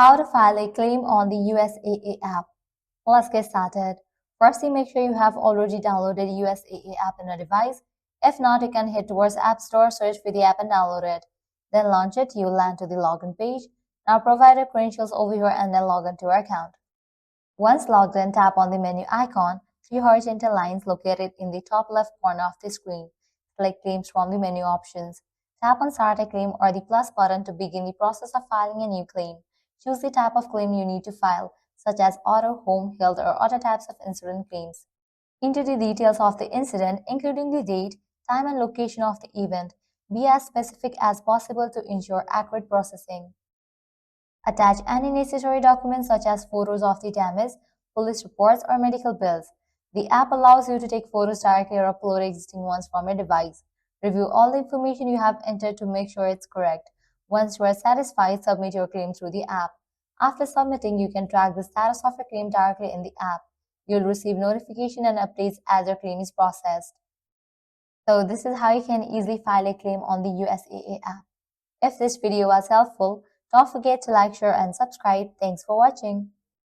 How to file a claim on the USAA app. Let's get started. Firstly, make sure you have already downloaded USAA app on your device. If not, you can head towards App Store, search for the app and download it. Then launch it, you'll land to the login page. Now provide your credentials over here and then log into your account. Once logged in, tap on the menu icon, 3 horizontal lines located in the top left corner of the screen. Select Claims from the menu options. Tap on Start a Claim or the plus button to begin the process of filing a new claim. Choose the type of claim you need to file, such as auto, home, health, or other types of incident claims. Enter the details of the incident, including the date, time, and location of the event. Be as specific as possible to ensure accurate processing. Attach any necessary documents such as photos of the damage, police reports, or medical bills. The app allows you to take photos directly or upload existing ones from your device. Review all the information you have entered to make sure it's correct. Once you are satisfied, submit your claim through the app. After submitting, you can track the status of your claim directly in the app. You'll receive notification and updates as your claim is processed. So this is how you can easily file a claim on the USAA app. If this video was helpful, don't forget to like, share, and subscribe. Thanks for watching.